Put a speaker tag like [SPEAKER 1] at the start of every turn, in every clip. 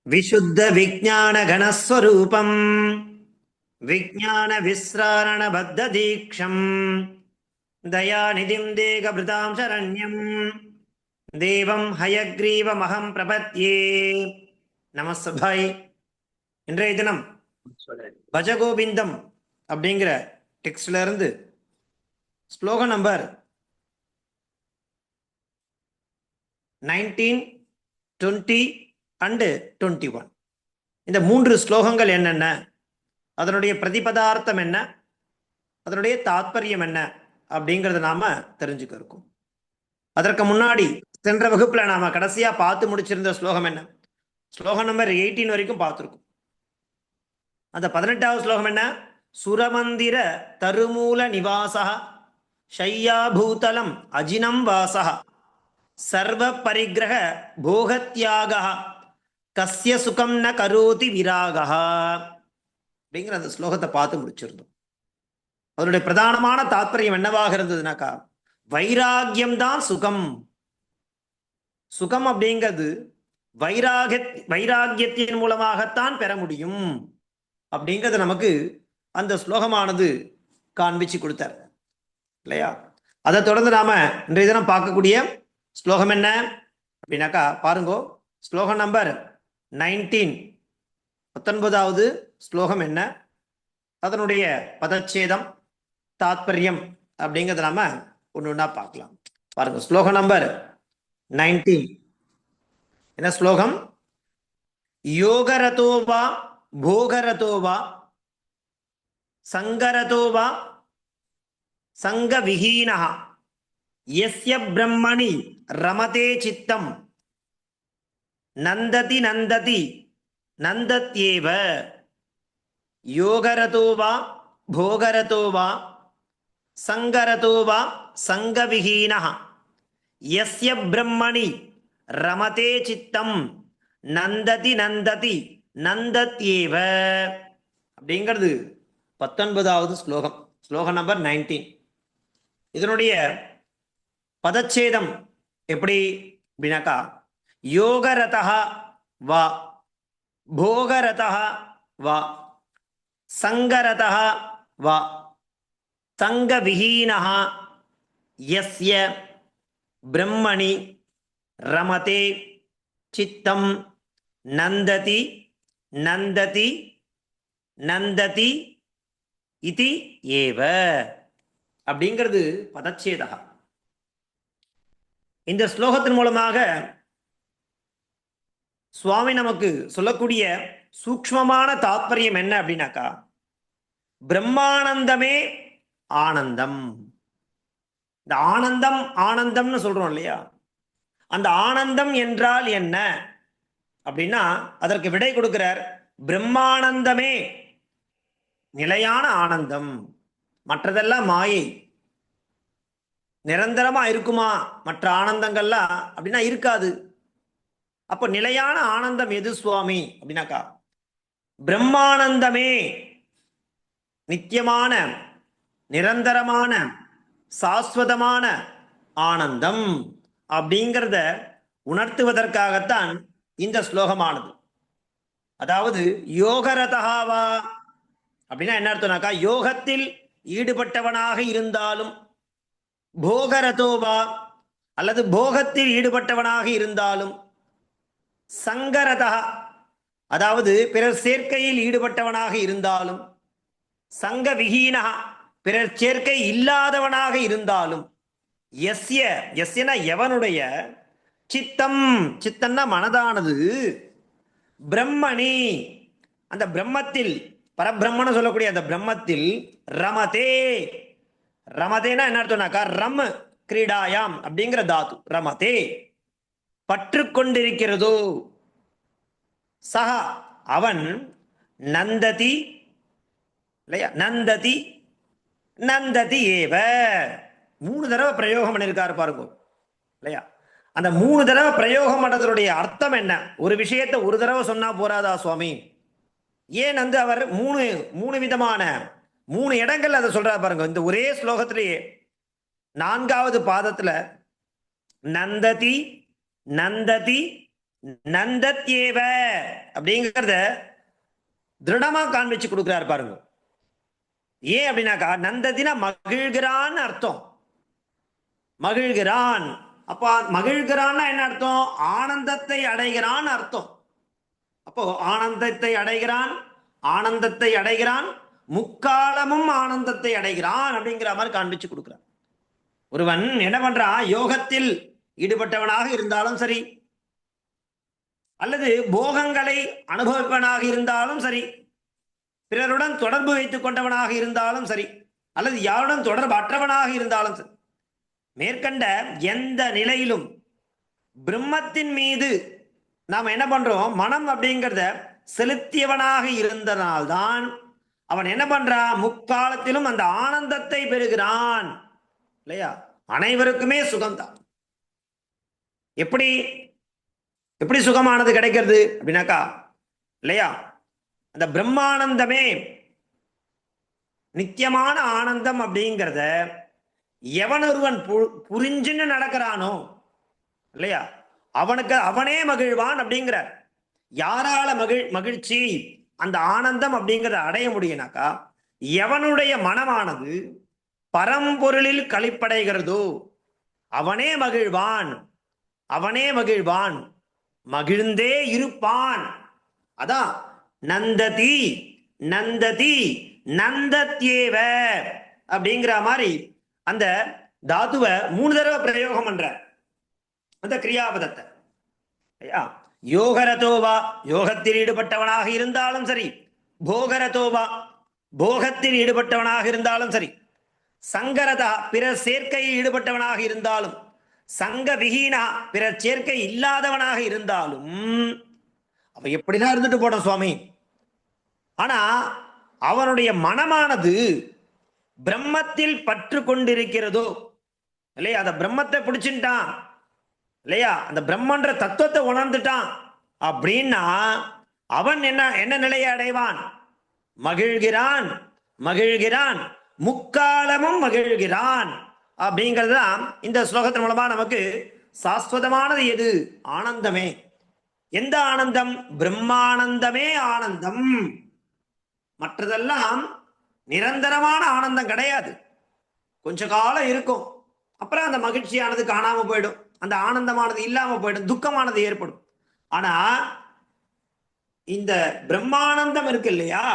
[SPEAKER 1] विशुद्ध विज्ञान घनस्वरूपम विज्ञान विस्रारण बद्ध दीक्षम दयानिधिं देहभृतां शरण्यं देवं हयग्रीवमहं प्रपद्ये நமஸ்தபாய். இன்றைய தினம் பஜகோவிந்தம் அப்படிங்கிற டெக்ஸ்ட்ல இருந்து ஸ்லோகம் நம்பர் 19, 20 அண்டு 21. இந்த 3 ஸ்லோகங்கள் என்னென்ன, அதனுடைய பிரதிபதார்த்தம் என்ன, அதனுடைய தாத்பரியம் என்ன அப்படிங்கிறத நாம தெரிஞ்சுக்க இருக்கோம். அதற்கு முன்னாடி சென்ற வகுப்புல நாம கடைசியா பார்த்து முடிச்சிருந்த ஸ்லோகம் என்ன, ஸ்லோகம் நம்பர் 18 வரைக்கும் பார்த்துருக்கோம். அந்த 18வது ஸ்லோகம் என்ன, சுரமந்திர தருமூல நிவாசா ஷய்யாபூதலம் அஜினம் வாசா சர்வ பரிகிரக போகத்யாகா கஸ்ய சுகம் ந கரோதி விராகா அப்படிங்கிற அந்த ஸ்லோகத்தை பார்த்து முடிச்சிருந்தோம். அதனுடைய பிரதானமான தாத்பரியம் என்னவாக இருந்ததுனாக்கா, வைராகியம் தான் சுகம். சுகம் அப்படிங்கிறது வைராகியத்தின் மூலமாகத்தான் பெற முடியும் அப்படிங்கிறது நமக்கு அந்த ஸ்லோகமானது காண்பிச்சு கொடுத்தார் இல்லையா. அதை தொடர்ந்து நாம இன்றைய தினம் பார்க்கக்கூடிய ஸ்லோகம் என்ன அப்படின்னாக்கா பாருங்கோ, ஸ்லோகம் நம்பர் 19, 19வது ஸ்லோகம் என்ன, அதனுடைய பதச்சேதம் தாத்பரியம் அப்படிங்கிறத நாம ஒன்று ஒன்றா பார்க்கலாம். பாருங்க, ஸ்லோகம் நம்பர் 19 என்ன ஸ்லோகம், யோகரதோவா போகரதோவா சங்கரதோவா சங்க விஹீனஹ யஸ்ய பிரம்மணி ரமதே சித்தம் நந்ததி நந்ததி நந்தத்யேவ. யோகரதோவா போகரதோவா சங்கரதோவா சங்க விஹீனஹ யஸ்ய பிரம்மணி ரமதே சித்தம் நந்ததி நந்ததி நந்தத்யேவ அப்படிங்கிறது 19வது ஸ்லோகம், ஸ்லோகம் நம்பர் 19. இதனுடைய பதச்சேதம் எப்படி அப்படின்னாக்கா, யோகரதா வா போகரதா வா சங்கரதா வா சங்க விஹீனஹ யஸ்ய பிரம்மணி ரமதே சித்தம் நந்ததி நந்ததி நந்ததி இதி ஏவ அப்படிங்கிறது பதச்சேதா. இந்த ஸ்லோகத்தின் மூலமாக சுவாமி நமக்கு சொல்லக்கூடிய சூக்ஷ்மமான தாத்பரியம் என்ன அப்படின்னாக்கா, பிரம்மானந்தமே ஆனந்தம். இந்த ஆனந்தம் ஆனந்தம்னு சொல்றோம் இல்லையா, அந்த ஆனந்தம் என்றால் என்ன அப்படின்னா அதற்கு விடை கொடுக்கிறார். பிரம்மானந்தமே நிலையான ஆனந்தம், மற்றதெல்லாம் மாயை. நிரந்தரமா இருக்குமா மற்ற ஆனந்தங்கள்லாம் அப்படின்னா இருக்காது. அப்போ நிலையான ஆனந்தம் எது சுவாமி அப்படின்னாக்கா, பிரம்மானந்தமே நித்தியமான நிரந்தரமான சாஸ்வதமான ஆனந்தம் அப்படிங்கிறத உணர்த்துவதற்காகத்தான் இந்த ஸ்லோகமானது. அதாவது யோகரதஹாவா அப்படின்னா என்ன அர்த்தம்னாக்கா, யோகத்தில் ஈடுபட்டவனாக இருந்தாலும், போகரதோவா அல்லது போகத்தில் ஈடுபட்டவனாக இருந்தாலும், சங்கரதா அதாவது பிறர் சேர்க்கையில் ஈடுபட்டவனாக இருந்தாலும், சங்க விஹீனஹ பிறர் சேர்க்கை இல்லாதவனாக இருந்தாலும், யஸ்ய யஸ்யன எவனுடைய, சித்தம் சித்தன்னா மனதானது, பிரம்மணி அந்த பிரம்மத்தில், பரபிரம்மன்னு சொல்லக்கூடிய அந்த பிரம்மத்தில், ரமதே ரமதேனா என்ன அர்த்தம்னாக்கா, ரம் கிரீடாயாம் அப்படிங்கிற தாத்து, ரமதே பற்று கொண்டிருக்கிறதோ, சஹ அவன், நந்ததி இல்லையா, நந்ததி நந்ததி ஏவ 3 தடவை பிரயோகம் பண்ணியிருக்காரு பாருங்க இல்லையா. அந்த 3 தடவை பிரயோகம் பண்ணதனுடைய அர்த்தம் என்ன, ஒரு விஷயத்தை ஒரு தடவை சொன்னா போறாதா சுவாமி, ஏன் அவர் 3 விதமான 3 இடங்கள் அதை சொல்றாரு பாருங்க. இந்த ஒரே ஸ்லோகத்திலேயே 4வது பாதத்துல நந்ததி நந்ததி நந்தத்யேவ அப்படிங்கிறத திருடமா காண்பிச்சு கொடுக்கிறார் பாருங்க. ஏன் அப்படின்னாக்கா நந்ததினா மகிழ்கிறான்னு அர்த்தம். மகிழ்கிறான். அப்போ மகிழ்கிறான்னா என்ன அர்த்தம்? ஆனந்தத்தை அடைகிறான் அர்த்தம். அப்போ ஆனந்தத்தை அடைகிறான், ஆனந்தத்தை அடைகிறான், முக்காலமும் ஆனந்தத்தை அடைகிறான் அப்படிங்கிற மாதிரி காண்பிச்சு கொடுக்கிறான். ஒருவன் என்ன பண்றான்? யோகத்தில் ஈடுபட்டவனாக இருந்தாலும் சரி, அல்லது போகங்களை அனுபவிப்பவனாக இருந்தாலும் சரி, பிறருடன் தொடர்பு வைத்துக் கொண்டவனாக இருந்தாலும் சரி, அல்லது யாருடன் தொடர்பு அற்றவனாக இருந்தாலும் சரி, மேற்கண்ட எந்த நிலையிலும் பிரம்மத்தின் மீது நாம் என்ன பண்றோம்? மனம் அப்படிங்கிறத செலுத்தியவனாக இருந்தனால்தான் அவன் என்ன பண்றான்? முக்காலத்திலும் அந்த ஆனந்தத்தை பெறுகிறான். இல்லையா? அனைவருக்குமே சுகம்தான். எப்படி எப்படி சுகமானது கிடைக்கிறது அப்படின்னாக்கா, இல்லையா, அந்த பிரம்மானந்தமே நித்தியமான ஆனந்தம் அப்படிங்கிறத எவன் ஒருவன் புரிஞ்சுன்னு நடக்கிறானோ, இல்லையா, அவனுக்கு அவனே மகிழ்வான் அப்படிங்கிறார். யாரால மகிழ்ச்சி அந்த ஆனந்தம் அப்படிங்கிறத அடைய முடியும்னாக்கா, எவனுடைய மனமானது பரம்பொருளில் களிப்படைகிறதோ அவனே மகிழ்வான். அவனே மகிழ்வான், மகிழ்ந்தே இருப்பான். அதான் நந்ததி நந்ததி நந்தத்யேவ அப்படிங்கிற மாதிரி அந்த தாத்துவ 3 தடவை பிரயோகம் பண்ற அந்த கிரியாபதத்தை. யோகரதோவா யோகத்தில் ஈடுபட்டவனாக இருந்தாலும் சரி, போகரதோவா போகத்தில் ஈடுபட்டவனாக இருந்தாலும் சரி, சங்கரதா பிற சேர்க்கையில் ஈடுபட்டவனாக இருந்தாலும், சங்க விஹீனா பிற சேர்க்கை இல்லாதவனாக இருந்தாலும், அவ எப்படிதான் இருந்துட்டு போட்டோம் சுவாமி, ஆனா அவனுடைய மனமானது பிரம்மத்தில் பற்று கொண்டிருக்கிறதோ, இல்லையா, அந்த பிரம்மத்தை பிடிச்சுட்டான், இல்லையா, அந்த பிரம்மன்ற தத்துவத்தை உணர்ந்துட்டான் அப்படின்னா அவன் என்ன என்ன நிலையை அடைவான்? மகிழ்கிறான், மகிழ்கிறான், முக்காலமும் மகிழ்கிறான். அப்படிங்கிறதுதான் இந்த ஸ்லோகத்தின் மூலமா நமக்கு சாஸ்வதமானது எது? ஆனந்தமே. எந்த ஆனந்தம்? பிரம்மானந்தமே ஆனந்தம். மற்றதெல்லாம் நிரந்தரமான ஆனந்தம் கிடையாது. கொஞ்ச காலம் இருக்கும், அப்புறம் அந்த மகிழ்ச்சியானது காணாம போயிடும், அந்த ஆனந்தமானது இல்லாம போயிடும், துக்கமானது ஏற்படும். ஆனா இந்த பிரம்மானந்தம் இருக்கு இல்லையா,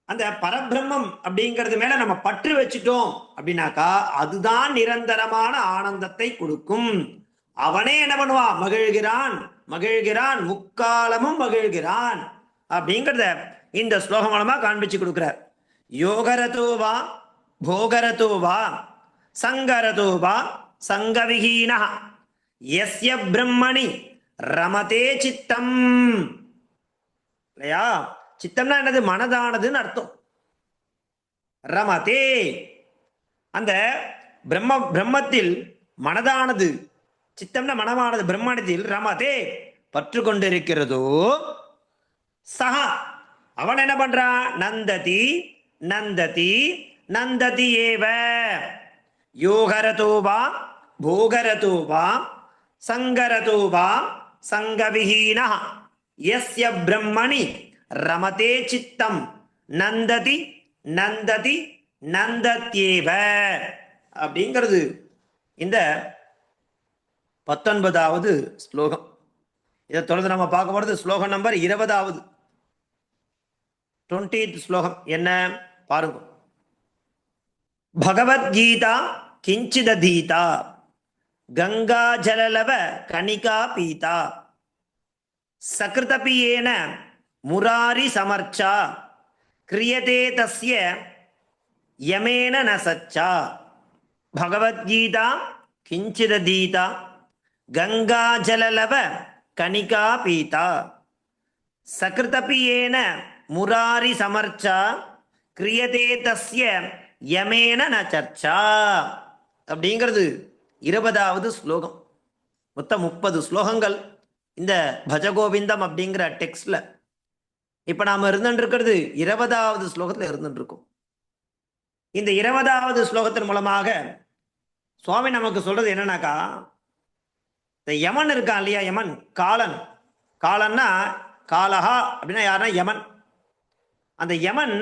[SPEAKER 1] அந்த பரபிரம்மம் அப்படிங்கிறது மேல நம்ம பற்று வச்சுட்டோம் அப்படின்னாக்கா அதுதான் நிரந்தரமான ஆனந்தத்தை கொடுக்கும். அவனே என்ன பண்ணுவான்? மகிழ்கிறான், மகிழ்கிறான், முக்காலமும் மகிழ்கிறான் அப்படிங்கிறத இந்த ஸ்லோகம் மூலமா காண்பிச்சு கொடுக்கிறார். யோகரதோவா போகரதோவா சங்கரதோவா சங்கவிஹீன யஸ்ய பிரம்மணி ரமதே சித்தம். இல்லையா? சித்தம்னா என்னது? மனதானதுன்னு அர்த்தம். ரமதே அந்த பிரம்மத்தில் மனதானது, சித்தம்னா மனமானது பிரம்மணத்தில் ரமதே பற்று கொண்டிருக்கிறதோ, சஹா அவன் என்ன பண்றான்? நந்ததி நந்ததி நந்ததி ஏவ யோகரதோவா போகரதோவா சங்கரதோவா சங்கவிஹீன யஸ்ய பிரம்மணி ரமதே சித்தம் நந்ததி நந்ததி நந்தத்யேவ அப்படிங்கிறது இந்த 19வது ஸ்லோகம். இதை தொடர்ந்து நம்ம பார்க்க போறது ஸ்லோகம் நம்பர் 20வது 20th ஸ்லோகம். என்ன பாருங்க. பகவத்கீதா கிஞ்சிததீதா கங்கா ஜலலவ கணிகா பீதா சகிருதபியேன முராரி சமர்ச்சா கிரியதே தஸ்ய யமேன நசச்சா. பகவத்கீதா கிஞ்சிததீதா கங்கா ஜலலவ கணிகா பீதா சகிருதபியேன முராரி சமர்ச்சா கிரியதே தஸ்ய யமேன ந சர்ச்சா அப்படிங்கிறது 20வது ஸ்லோகம். மொத்தம் 30 ஸ்லோகங்கள் இந்த பஜகோவிந்தம் அப்படிங்கிற டெக்ஸ்ட்ல. இப்ப நாம இருந்துட்டு இருக்கிறது 20வது ஸ்லோகத்துல இருந்துட்டு இருக்கோம். இந்த 20வது ஸ்லோகத்தின் மூலமாக சுவாமி நமக்கு சொல்றது என்னன்னாக்கா, இந்த யமன் இருக்கான் இல்லையா, யமன் காலன். காலன்னா காலஹா அப்படின்னா யாருன்னா யமன். அந்த யமன்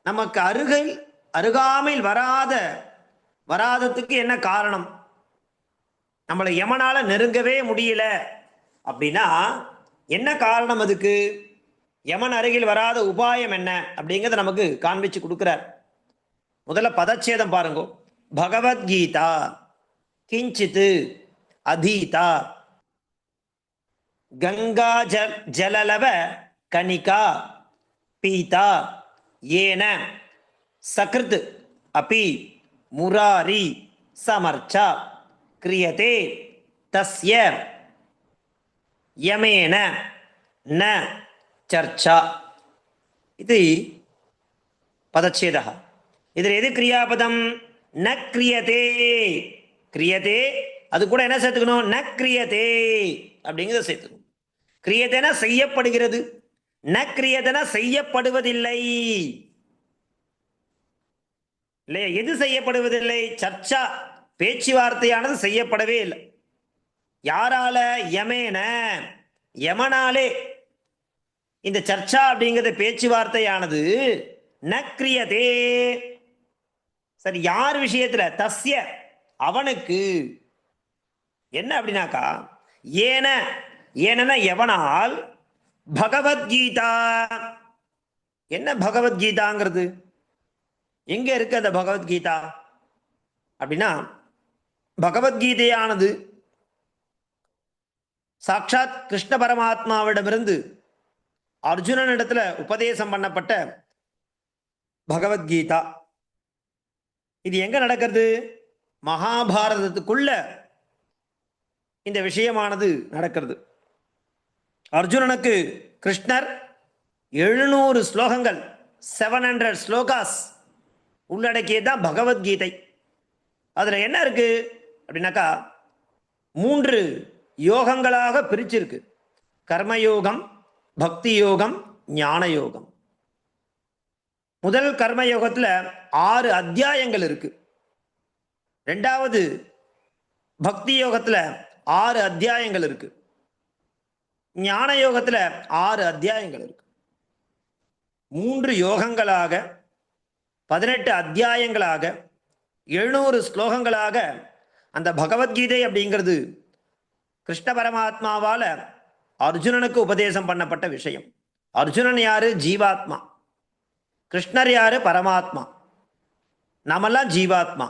[SPEAKER 1] நமக்கு அருகாமையில் வராததுக்கு என்ன காரணம்? நம்மளை யமனால நெருங்கவே முடியல அப்படின்னா என்ன காரணம்? அதுக்கு யமன் அருகில் வராத உபாயம் என்ன அப்படிங்கிறத நமக்கு காண்பிச்சு கொடுக்கிறார். முதல்ல பதச்சேதம் பாருங்க. பகவத்கீதா கிஞ்சித் அதீதா கங்கா ஜலலவ கணிகா பீதா ஏன சக்ருத் அபி முராரி சமர்ச்சா கிரியதே தஸ்ய யமேன ந சர்ச்சா. இது பதச்சேதः. இதில் எது கிரியாபதம்? ந கிரியதே. கிரியதே அது கூட என்ன சேர்த்துக்கணும்? ந கிரியதே அப்படிங்கிறத சேர்த்துக்கணும். கிரியதேனா செய்யப்படுகிறது, ந கிரியதேனா செய்யப்படுவதில்லை இல்லையா? எது செய்யப்படுவதில்லை? சர்ச்சா பேச்சுவார்த்தையானது செய்யப்படவே இல்லை. யாரால? யமேன யமனாலே. இந்த சர்ச்சா அப்படிங்கிறது பேச்சுவார்த்தையானது ந கிரியதே. சரி, யார் விஷயத்துல? தஸ்ய அவனுக்கு. என்ன அப்படின்னாக்கா ஏன ஏனன்னா எவனால் பகவத்கீதா. என்ன பகவத்கீதாங்கிறது? எங்க இருக்கு அந்த பகவத்கீதா அப்படின்னா, பகவத்கீதையானது சாட்சாத் கிருஷ்ண பரமாத்மாவிடமிருந்து அர்ஜுனனிடத்துல உபதேசம் பண்ணப்பட்ட பகவத்கீதா. இது எங்க நடக்கிறது? மகாபாரதத்துக்குள்ள இந்த விஷயமானது நடக்கிறது. அர்ஜுனனுக்கு கிருஷ்ணர் 700 ஸ்லோகங்கள் 700 ஸ்லோகாஸ் உள்ளடக்கியதான் பகவத்கீதை. அதுல என்ன இருக்கு அப்படின்னாக்கா 3 யோகங்களாக பிரிச்சிருக்கு. கர்மயோகம், பக்தி யோகம், ஞான யோகம். முதல் கர்மயோகத்துல 6 அத்தியாயங்கள் இருக்கு. ரெண்டாவது பக்தி யோகத்துல 6 அத்தியாயங்கள் இருக்கு. ஞான யோகத்துல 6 அத்தியாயங்கள் இருக்கு. 3 யோகங்களாக 18 அத்தியாயங்களாக 700 ஸ்லோகங்களாக அந்த பகவத்கீதை அப்படிங்கிறது கிருஷ்ண பரமாத்மாவால அர்ஜுனனுக்கு உபதேசம் பண்ணப்பட்ட விஷயம். அர்ஜுனன் யாரு? ஜீவாத்மா. கிருஷ்ணர் யாரு? பரமாத்மா. நாமெல்லாம் ஜீவாத்மா.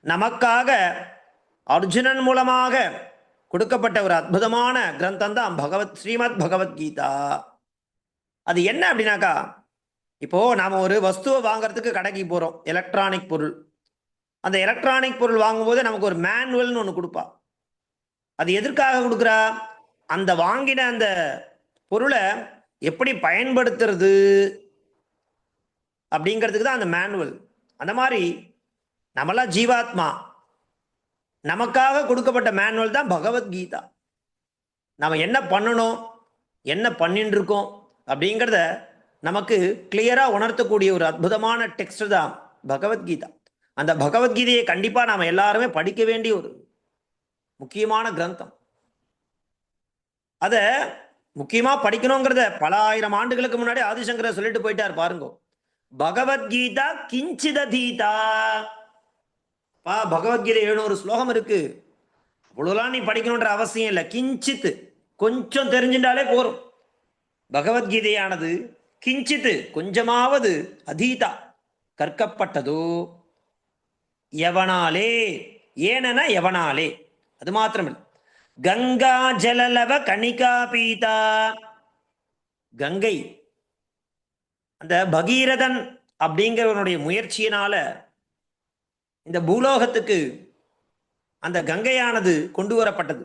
[SPEAKER 1] நமக்காக அர்ஜுனன் மூலமாக கொடுக்கப்பட்ட ஒரு அற்புதமான கிரந்தம் தான் ஸ்ரீமத் பகவத்கீதா. அது என்ன அப்படின்னாக்கா, இப்போ நாம ஒரு வஸ்துவை வாங்கறதுக்கு கடைக்கு போறோம், எலக்ட்ரானிக் பொருள். அந்த எலக்ட்ரானிக் பொருள் வாங்கும்போது நமக்கு ஒரு மேனுவல்னு ஒன்று கொடுப்பா. அது எதற்காக கொடுக்குறா? அந்த வாங்கின அந்த பொருளை எப்படி பயன்படுத்துறது அப்படிங்கிறதுக்கு தான் அந்த மேனுவல். அந்த மாதிரி நம்மளாம் ஜீவாத்மா, நமக்காக கொடுக்கப்பட்ட மேனுவல் தான் பகவத்கீதா. நம்ம என்ன பண்ணணும், என்ன பண்ணிட்டு இருக்கோம் அப்படிங்கிறத நமக்கு கிளியரா உணர்த்தக்கூடிய ஒரு அற்புதமான டெக்ஸ்ட் தான் பகவத்கீதா. அந்த பகவத்கீதையை கண்டிப்பா நாம எல்லாருமே படிக்க வேண்டிய ஒரு முக்கியமான கிரந்தம். அத முக்கியமா படிக்கணுங்கிறத பல ஆயிரம் ஆண்டுகளுக்கு முன்னாடி ஆதிசங்கரர் சொல்லிட்டு போயிட்டார் பாருங்க. பகவத்கீதா கிஞ்சிதீதா. பகவத்கீதை 700 ஸ்லோகம் இருக்கு. அவ்வளவுலாம் நீ படிக்கணுன்ற அவசியம் இல்லை. கிஞ்சித் கொஞ்சம் தெரிஞ்சின்றாலே போரும். பகவத்கீதையானது கிஞ்சித் கொஞ்சமாவது அதீதா கற்கப்பட்டதோ எவனாலே. ஏனென எவனாலே. அது மாத்திரமில்லை, கங்கா ஜலலவ கணிகா பீதா. கங்கை அந்த பகீரதன் அப்படிங்கிறவனுடைய முயற்சியினால இந்த பூலோகத்துக்கு அந்த கங்கையானது கொண்டு வரப்பட்டது.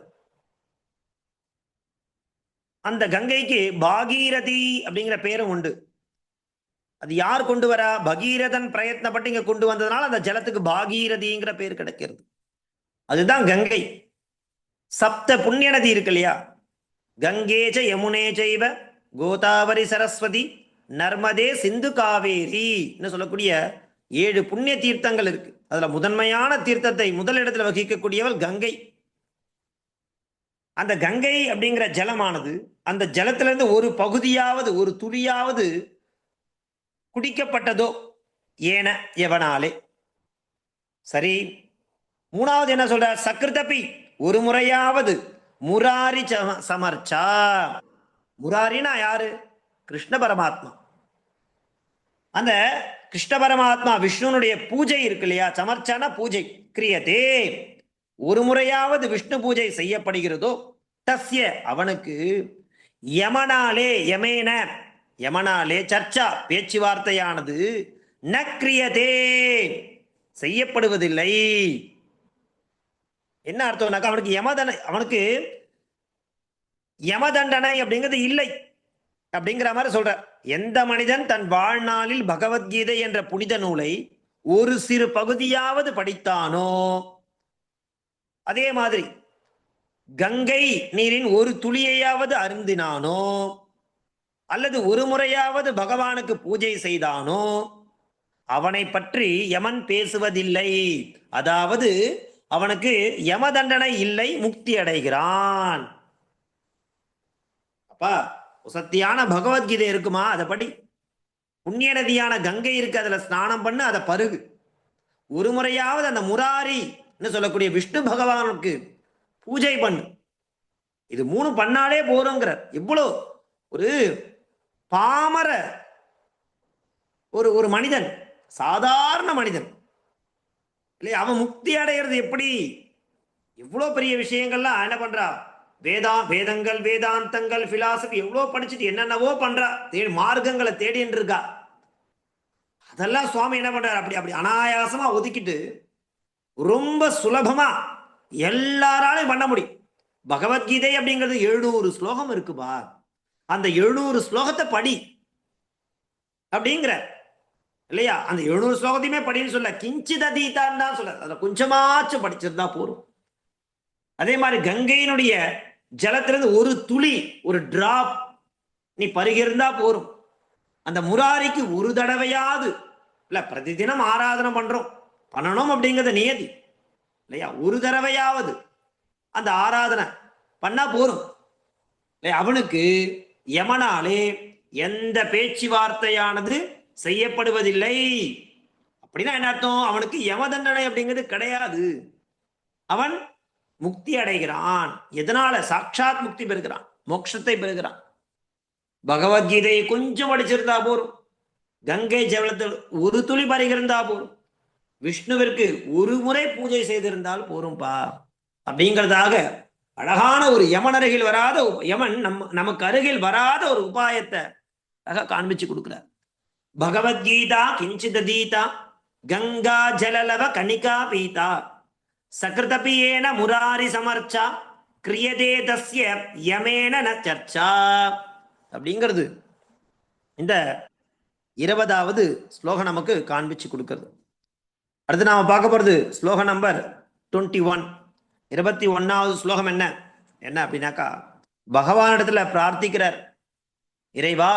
[SPEAKER 1] அந்த கங்கைக்கு பாகீரதி அப்படிங்கிற பேரும் உண்டு. அது யார் கொண்டு வரா? பகீரதன் பிரயத்னப்பட்டு இங்க கொண்டு வந்ததுனால அந்த ஜலத்துக்கு பாகீரதிங்கிற பேர் கிடைக்கிறது. அதுதான் கங்கை. சப்த புண்ணிய நதி இருக்கு இல்லையா? கங்கேச்ச யமுனே சைவ கோதாவரி சரஸ்வதி நர்மதே சிந்து காவேரி சொல்லக்கூடிய 7 புண்ணிய தீர்த்தங்கள் இருக்கு. அதுல முதன்மையான தீர்த்தத்தை முதல் இடத்துல வகிக்கக்கூடியவள் கங்கை. அந்த கங்கை அப்படிங்கிற ஜலமானது அந்த ஜலத்திலிருந்து ஒரு பகுதியாவது ஒரு துளியாவது குடிக்கப்பட்டதோ ஏன எவனாலே. சரி, மூணாவது என்ன சொல்ற? சக்ருதபி, ஒரு முறையாவது முராரி சமர்ச்சா. முராரினா யாரு? கிருஷ்ண பரமாத்மா. அந்த கிருஷ்ண பரமாத்மா விஷ்ணுனுடைய பூஜை இருக்கு இல்லையா, சமர்ச்சான பூஜை கிரியதே, ஒரு முறையாவது விஷ்ணு பூஜை செய்யப்படுகிறதோ தஸ்ய அவனுக்கு யமனாலே யமேன யமனாலே சர்ச்சா பேச்சுவார்த்தையானது ந கிரியதே செய்யப்படுவதில்லை. என்ன அர்த்தம்னாக்கா அவனுக்கு யமதண்டனை அப்படிங்கிறது இல்லை அப்படிங்கிற மாதிரி சொல்ற. எந்த மனிதன் தன் வாழ்நாளில் பகவத்கீதை என்ற புனித நூலை ஒரு சிறு பகுதியாவது படித்தானோ, அதே மாதிரி கங்கை நீரின் ஒரு துளியையாவது அருந்தினானோ, அல்லது ஒரு முறையாவது பகவானுக்கு பூஜை செய்தானோ, அவனை பற்றி யமன் பேசுவதில்லை. அதாவது அவனுக்கு யம தண்டனை இல்லை, முக்தி அடைகிறான். அப்பா, சத்தியான பகவத்கீதை இருக்குமா, அதை படி. புண்ணிய நதியான கங்கை இருக்கு, அதுல ஸ்நானம் பண்ணு, அதை பருகு. ஒரு முறையாவது அந்த முராரி சொல்லக்கூடிய விஷ்ணு பகவானுக்கு பூஜை பண்ணு. இது 3 பண்ணாலே போறோங்கிற. எவ்வளவு ஒரு பாமர ஒரு மனிதன், சாதாரண மனிதன் இல்லையா, அவன் முக்தி அடைகிறது எப்படி? எவ்வளவு பெரிய விஷயங்கள்லாம் என்ன பண்றா? வேதங்கள், வேதாந்தங்கள், பிலாசபி எவ்வளவு படிச்சுட்டு என்னென்னவோ பண்றா, மார்க்கங்களை தேடின்னு இருக்கா. அதெல்லாம் சுவாமி என்ன பண்றாரு? அப்படி அப்படி அனாயாசமா ஒதுக்கிட்டு ரொம்ப சுலபமா எல்லாராலையும் பண்ண முடியும். பகவத்கீதை அப்படிங்கிறது 700 ஸ்லோகம் இருக்குப்பா. அந்த 700 ஸ்லோகத்தை படி அப்படிங்கிற இல்லையா. அந்த 700 ஸ்லோகத்தையுமே படின்னு சொல்ல, கிஞ்சித் அதீதான் தான் சொல்ல, அதை கொஞ்சமாச்சும் படிச்சிருந்தா போரும். அதே மாதிரி கங்கையினுடைய ஜலத்திலிருந்து ஒரு துளி, ஒரு டிராப் நீ பருகிருந்தா போரும். அந்த முராரிக்கு ஒரு தடவையாவது இல்ல, பிரதிதினம் ஆராதனை பண்றோம், பண்ணணும் அப்படிங்கிறத நியதி இல்லையா, ஒரு தடவையாவது அந்த ஆராதனை பண்ணா போரும். அவனுக்கு யமனாலே எந்த பேச்சுவார்த்தையானது செய்யப்படுவதில்லை. அப்படின்னா என்ன அர்த்தம்? அவனுக்கு யம தண்டனை அப்படிங்கிறது கிடையாது. அவன் முக்தி அடைகிறான். எதனால? சாட்சாத் முக்தி பெறுகிறான், மோட்சத்தை பெறுகிறான். பகவத்கீதையை கொஞ்சம் படிச்சிருந்தா போரும், கங்கை ஜலத்தில் ஒரு துளி பருகிருந்தா போரும், விஷ்ணுவிற்கு ஒரு முறை பூஜை செய்திருந்தால் போரும்பா அப்படிங்கிறதாக அழகான ஒரு யமன் அருகில் வராத, யமன் நமக்கு அருகில் வராத ஒரு உபாயத்தை காண்பிச்சு கொடுக்கிறார். பகவத்கீதா கிஞ்சிதீதா கங்கா ஜலலவ கணிகா பீதா சகிருதபியேன முராரி சமர்ச்சா கிரியதே தஸ்ய யமேன ந சர்ச்சா அப்படிங்கிறது இந்த 20வது ஸ்லோகம் நமக்கு காண்பிச்சு கொடுக்கிறது. அடுத்து நாம பார்க்க போறது ஸ்லோகம் நம்பர் 21. 21வது ஸ்லோகம் என்ன என்ன அப்படின்னாக்கா, பகவானிடத்துல பிரார்த்திக்கிறார். இறைவா,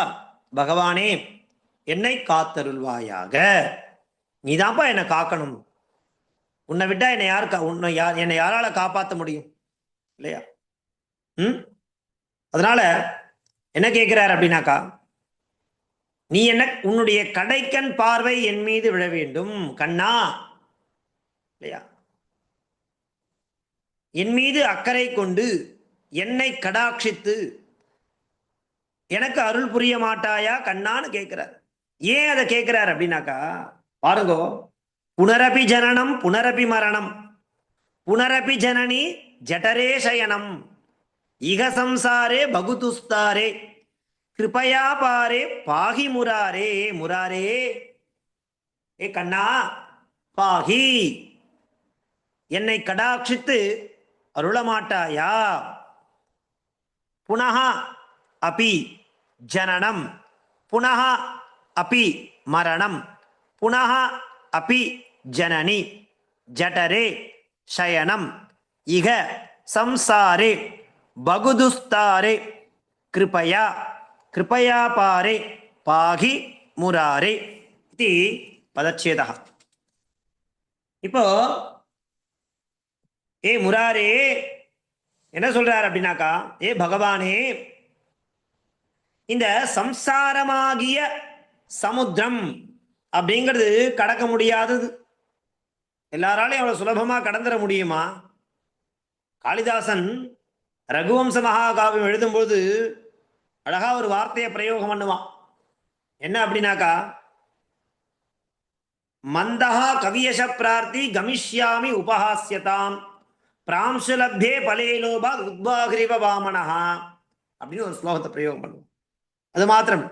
[SPEAKER 1] பகவானே, என்னை காத்தருள்வாயாக. நீதான்ப்பா என்னை காக்கணும். உன்னை விட்டா என்னை யாரால காப்பாற்ற முடியும் இல்லையா? அதனால என்ன கேட்கிறார் அப்படின்னாக்கா, நீ என்ன உன்னுடைய கடைக்கண் பார்வை என் மீது விழ வேண்டும் கண்ணா இல்லையா, என் மீது அக்கறை கொண்டு என்னை கடாட்சித்து எனக்கு அருள் புரிய மாட்டாயா கண்ணான்னு கேட்கிறார். ஏன் அதை கேட்கிறார் அப்படின்னாக்கா, பாருங்க, புனரபி ஜனனம் புனரபி மரணம் புனரபி ஜனனி ஜடரே சயனம் இக சம்சாரே பகுதுஸ்தாரே கிருபயா பாரே பாகி முராரே. முராரே, ஏ கண்ணா, பாகி, என்னை கடாட்சித்து அருளமாட்டாயா. புனஹ அபி ஜனனம் புனஹ அபி மரணம் புனஹ அபி ஜனனி ஜடரே சயனம் இக சம்சாரே பகுதுஸ்தாரே கிருபயா கிருபயா பாரே பாகி முராரே இது பதச்சேதா. இப்போ ஏ முராரே, என்ன சொல்றார் அப்படின்னாக்கா, ஏ பகவானே, இந்த சம்சாரமாகிய சமுத்திரம் அப்படிங்கிறது கடக்க முடியாதது. எல்லாராலையும் அவ்வளவு சுலபமா கடந்துட முடியுமா? காளிதாசன் ரகுவம்ச மகாகாவியம் எழுதும்போது அழகா ஒரு வார்த்தையை பிரயோகம் பண்ணுவான். என்ன அப்படின்னாக்கா, மந்தஹா கவியச பிரார்த்தி கமிஷ்யாமி உபஹாஸ்யதாம் பிராம்சுலப்தே பலேலோபா உத்வாகிரிவ வாமனஹா அப்படின்னு ஒரு ஸ்லோகத்தை பிரயோகம் பண்ணுவோம். அது மாத்திரம்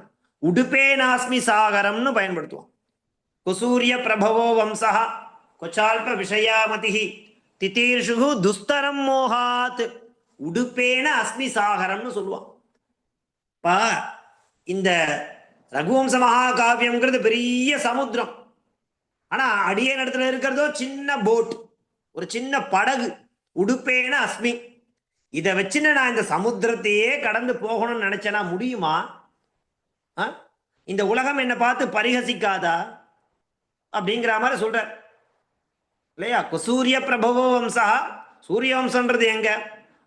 [SPEAKER 1] உடுப்பே நாஸ்மி சாகரம்னு பயன்படுத்துவோம். குசூரிய பிரபவோ வம்சா கொச்சால்ப விஷயாமதி திதீர்ஷு துஸ்தரம் மோகாத் உடுப்பேன அஸ்மி சாகரம்னு சொல்லுவான். இந்த ரகுவம்ச மகாகாவியம்ங்கிறது பெரிய சமுத்திரம். ஆனா அடியே இடத்துல இருக்கிறதோ சின்ன போட், ஒரு சின்ன படகு. உடுப்பேன அஸ்மி, இதை வச்சுன்னு நான் இந்த சமுத்திரத்தையே கடந்து போகணும்னு நினைச்சேனா முடியுமா? இந்த உலகம் என்னை பார்த்து பரிகசிக்காதா அப்படிங்கிற மாதிரி சொல்ற இல்லையா? குசூரிய பிரபவோ வம்சா, சூரிய வம்சம்ன்றது எங்க?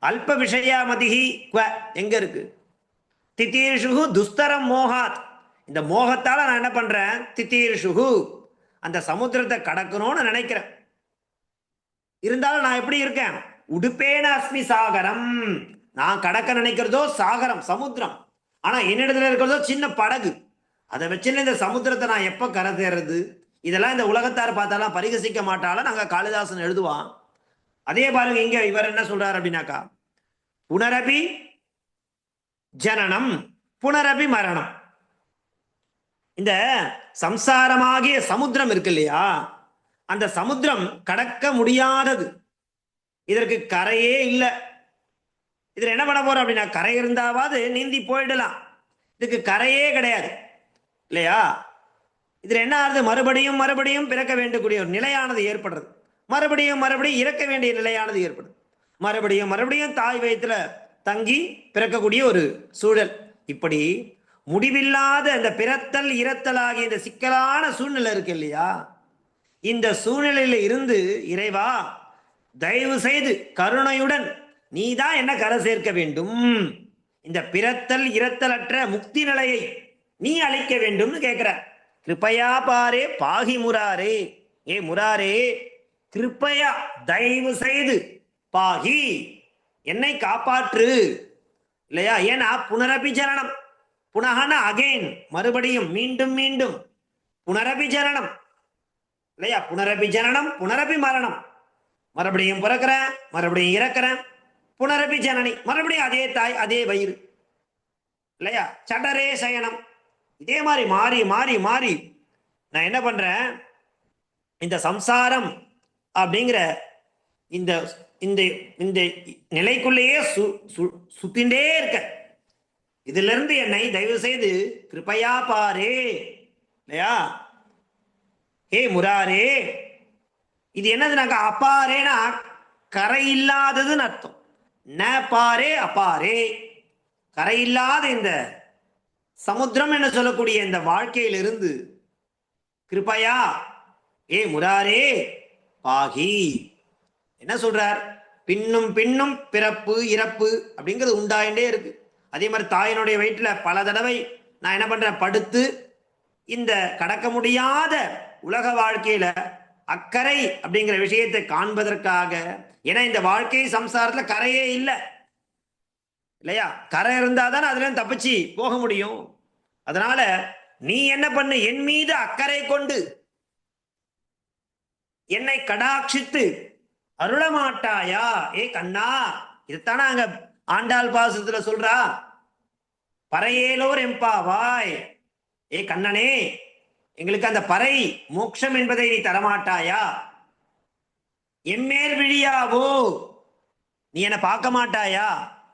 [SPEAKER 1] அல்ப விஷயாமதிஹி எங்க இருக்கு? திதீர்ஷு துஸ்தரம் மோகாத், இந்த மோகத்தால நான் என்ன பண்றேன்? திதீர்ஷு, அந்த சமுத்திரத்தை கடக்கணும்னு நினைக்கிறேன். இருந்தாலும் நான் எப்படி இருக்கேன்? உடுப்பேன அஸ்மி சாகரம், நான் கடக்க நினைக்கிறதோ சாகரம், சமுத்திரம். ஆனா என்னிடத்துல இருக்கிறதோ சின்ன படகு. அதை வச்சுன்னு இந்த சமுத்திரத்தை நான் எப்ப கரை தேர்றது? இதெல்லாம் இந்த உலகத்தார் பார்த்தாலாம் பரிகசிக்க மாட்டாலும் நாங்க காளிதாசன் எழுதுவான். அதே பாருங்க, இங்க இவர் என்ன சொல்றாரு அப்படின்னாக்கா, புனரபி ஜனனம் புனரபி மரணம். இந்த சம்சாரமாகிய சமுத்திரம் இருக்கு இல்லையா, அந்த சமுத்திரம் கடக்க முடியாதது. இதற்கு கரையே இல்லை. இதுல என்ன பண்ண போறோம் அப்படின்னா, கரை இருந்தாவது நீந்தி போயிடலாம். இதுக்கு கரையே கிடையாது இல்லையா? இதுல என்ன ஆகுது? மறுபடியும் மறுபடியும் பிறக்க வேண்டிய ஒரு நிலையானது ஏற்படுறது. மறுபடியும் மறுபடியும் இறக்க வேண்டிய நிலையானது ஏற்படுது. மறுபடியும் மறுபடியும் தாய் வயிற்றுல தங்கி பிறக்கக்கூடிய ஒரு சூழல். இப்படி முடிவில்லாத இந்த பிறத்தல் இறத்தல் ஆகிய இந்த சிக்கலான சூழ்நிலை இருக்கு இல்லையா, இந்த சூழ்நிலையில இருந்து இறைவா தயவு செய்து கருணையுடன் நீதான் என்ன கரை சேர்க்க வேண்டும், இந்த பிறத்தல் இறத்தலற்ற முக்தி நிலையை நீ அளிக்க வேண்டும்னு கேட்கிற. கிருப்பையா பாரே பாகி முராரே, ஏ முராரே கிருப்பையா தயவு செய்து பாகி என்னை காப்பாற்று இல்லையா? ஏன்னா புனரபி ஜனனம், புனகன அகைன், மறுபடியும் மீண்டும் மீண்டும், புனரபி ஜனனம் இல்லையா? புனரபி ஜனனம் புனரபி மரணம், மறுபடியும் பிறக்கிறேன் மறுபடியும் இறக்கிறேன், புனரபி ஜனனி, மறுபடியும் அதே தாய் அதே வயிறு இல்லையா? சடரே சயனம், இதே மாதிரி மாறி மாறி மாறி நான் என்ன பண்றேன்? இந்த சம்சாரம் அப்படிங்கிற இந்த இந்த இந்த நிலைக்குள்ளேயே சுத்தின்றே இருக்க. இதுல இருந்து என்னை தயவு செய்து கிருப்பையா பாரே இல்லையா? ஹே முராரே, இது என்னதுனாக்கா அப்பாரேனா கரை இல்லாததுன்னு அர்த்தம். ந பாரே அப்பாரே, கரை இல்லாத இந்த சமுத்திரம் என்ன சொல்லக்கூடிய இந்த வாழ்க்கையிலிருந்து கிருப்பையா ஏ முராரே பாகி. என்ன சொல்றார்? பின்னும் பின்னும் பிறப்பு இறப்பு அப்படிங்கிறது உண்டாயிண்டே இருக்கு. அதே மாதிரி தாயினுடைய வயிற்றுல பல தடவை நான் என்ன பண்றேன்? படுத்து இந்த கடக்க முடியாத உலக வாழ்க்கையில அக்கறை அப்படிங்கிற விஷயத்தை காண்பதற்காக. ஏன்னா இந்த வாழ்க்கை சம்சாரத்துல கரையே இல்லை இல்லையா? கரை இருந்தாதான் அதுல தப்பிச்சு போக முடியும். அதனால நீ என்ன பண்ணு? என் மீது அக்கறை கொண்டு என்னை கடாட்சித்து அருளமாட்டாயா? ஏ கண்ணா, இதுதானே அங்க ஆண்டாள் பாசத்துல சொல்றா, பறையேலோர் எம்பாவாய், ஏ கண்ணனே எங்களுக்கு அந்த பறை மோட்சம் என்பதை நீ தரமாட்டாயா? எம்மேல் விழியாவோ, நீ என்ன பார்க்க மாட்டாயா?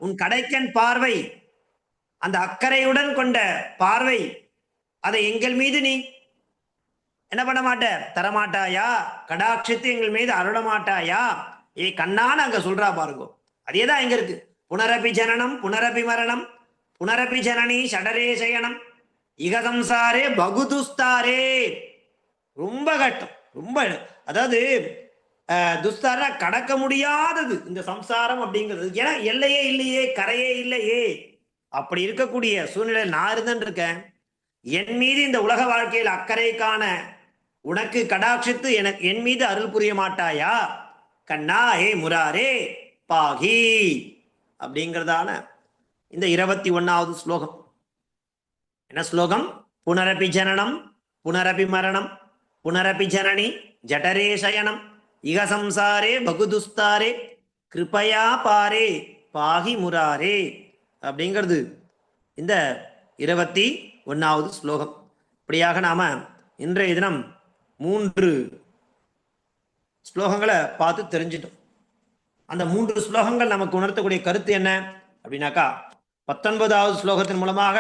[SPEAKER 1] உன் கடைக்கண் பார்வை, அந்த அக்கறையுடன் கொண்ட பார்வை, அதை எங்கள் மீது நீ என்ன பண்ண மாட்ட? தரமாட்டாயா? கடாட்சித்து எங்கள் மீது அருள மாட்டாயா? ஏ கண்ணான்னு அங்க சொல்றா பாருங்க. அதேதான் எங்க இருக்கு. புனரபி ஜனனம் புனரபி மரணம் புனரபி ஜனனி ஷடரே சயனம் இகசம்சாரே பகுதுஸ்தாரே. ரொம்ப கட்டம், ரொம்ப. அதாவது துஸ்தாரா கடக்க முடியாதது இந்த சம்சாரம் அப்படிங்கிறது. ஏன்னா எல்லையே இல்லையே, கரையே இல்லையே. அப்படி இருக்கக்கூடிய சூழ்நிலை நான் இருந்துன்னு இருக்கேன். என் மீது இந்த உலக வாழ்க்கையில் அக்கறை காண உனக்கு கடாட்சித்து எனக்கு என் மீது அருள் புரிய மாட்டாயா கண்ணா, ஏ முராரே பாகி அப்படிங்கிறதான இந்த 21வது ஸ்லோகம். என்ன ஸ்லோகம்? புனரபி ஜனனம் புனரபி மரணம் புனரபி ஜனனி ஜடரே சயனம் இக சம்சாரே பகுதுஸ்தாரே கிருபயா பாரே பாகி முராரே அப்படிங்கிறது இந்த 21வது ஸ்லோகம். இப்படியாக நாம இன்றைய தினம் 3 ஸ்லோகங்களை பார்த்து தெரிஞ்சிட்டோம். அந்த 3 ஸ்லோகங்கள் நமக்கு உணர்த்தக்கூடிய கருத்து என்ன அப்படின்னாக்கா, 19வது ஸ்லோகத்தின் மூலமாக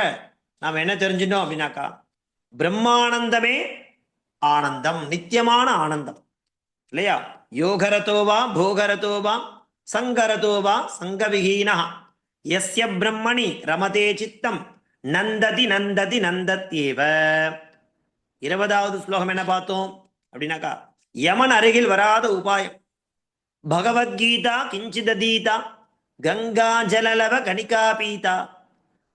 [SPEAKER 1] நாம் என்ன தெரிஞ்சிட்டோம் அப்படின்னாக்கா, பிரம்மானந்தமே ஆனந்தம், நித்தியமான ஆனந்தம் இல்லையா? யோகரதோவா போகரதோவா சங்கரதோவா சங்கவிஹீனா யஸ்ய பிரம்மணி ரமதே சித்தம் நந்ததி நந்ததி நந்தத்யேவ. 20வது ஸ்லோகம் என்ன பார்த்தோம் அப்படின்னாக்கா, யமன் அருகில் வராத உபாயம். பகவத்கீதா கிஞ்சிதீதா கங்கா ஜலலவ கணிகா பீதா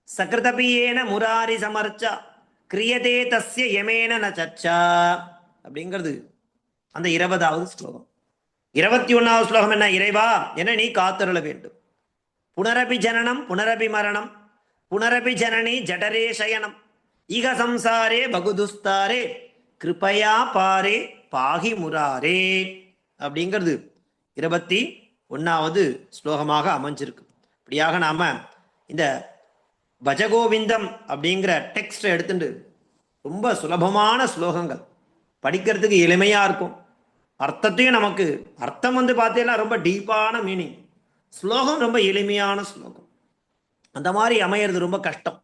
[SPEAKER 1] சகிருதபியேன முராரி சமர்ச்சா கிரியதே தஸ்ய யமேன ந சர்ச்சா அப்படிங்கிறது அந்த 20வது ஸ்லோகம். 21வது ஸ்லோகம் என்ன? இறைவா என நீ காத்தருள வேண்டும். புனரபி ஜனனம் புனரபி மரணம் புனரபி ஜனனி ஜடரே சயனம் இக சம்சாரே பகுதுஸ்தாரே கிருபயா பாரே பாகி முராரே அப்படிங்கிறது 21வது ஸ்லோகமாக அமைஞ்சிருக்கு. இப்படியாக நாம இந்த பஜகோவிந்தம் அப்படிங்கிற டெக்ஸ்ட் எடுத்துட்டு ரொம்ப சுலபமான ஸ்லோகங்கள், படிக்கிறதுக்கு எளிமையா இருக்கும். அர்த்தத்தையும் நமக்கு அர்த்தம் பார்த்தீங்கன்னா ரொம்ப டீப்பான மீனிங், ஸ்லோகம் ரொம்ப எளிமையான ஸ்லோகம். அந்த மாதிரி அமையிறது ரொம்ப கஷ்டம்.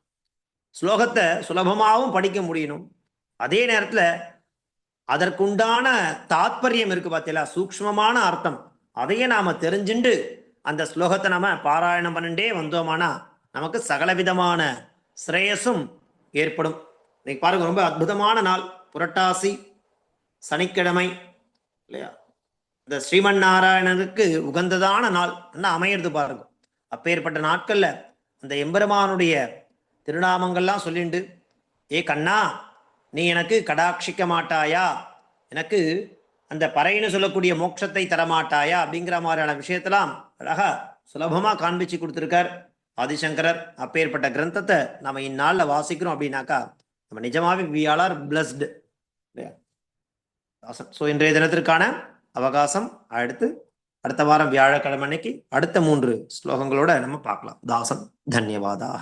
[SPEAKER 1] ஸ்லோகத்தை சுலபமாகவும் படிக்க முடியணும், அதே நேரத்தில் அதற்குண்டான தாத்பரியம் இருக்கு பார்த்தீங்களா, சூக்ஷ்மமான அர்த்தம், அதையே நாம தெரிஞ்சுண்டு அந்த ஸ்லோகத்தை நாம பாராயணம் பண்ணிட்டே வந்தோமானா நமக்கு சகலவிதமான ஸ்ரேயஸும் ஏற்படும். இன்னைக்கு பாருங்க, ரொம்ப அற்புதமான நாள், புரட்டாசி சனிக்கிழமை இல்லையா? இந்த ஸ்ரீமன் நாராயணனுக்கு உகந்ததான நாள் என்ன அமையிறது பாருங்க. அப்பேற்பட்ட நாட்கள்ல அந்த எம்பெருமானுடைய திருநாமங்கள்லாம் சொல்லிண்டு, ஏ கண்ணா நீ எனக்கு கடாட்சிக்க மாட்டாயா, எனக்கு அந்த பறைன்னு சொல்லக்கூடிய மோட்சத்தை தரமாட்டாயா அப்படிங்கிற மாதிரியான விஷயத்தெல்லாம் அழகா சுலபமா காண்பிச்சு கொடுத்துருக்கார் ஆதிசங்கரர். அப்பேற்பட்ட கிரந்தத்தை நம்ம இந்நாளில் வாசிக்கிறோம் அப்படின்னாக்கா நம்ம நிஜமாவே we all are blessed. So இன்றைய தினத்திற்கான அவகாசம் அடுத்த வாரம் வியாழக்கிழமை அன்னைக்கு அடுத்த 3 ஸ்லோகங்களோட நம்ம பார்க்கலாம். தாசன் தன்யவாதாக.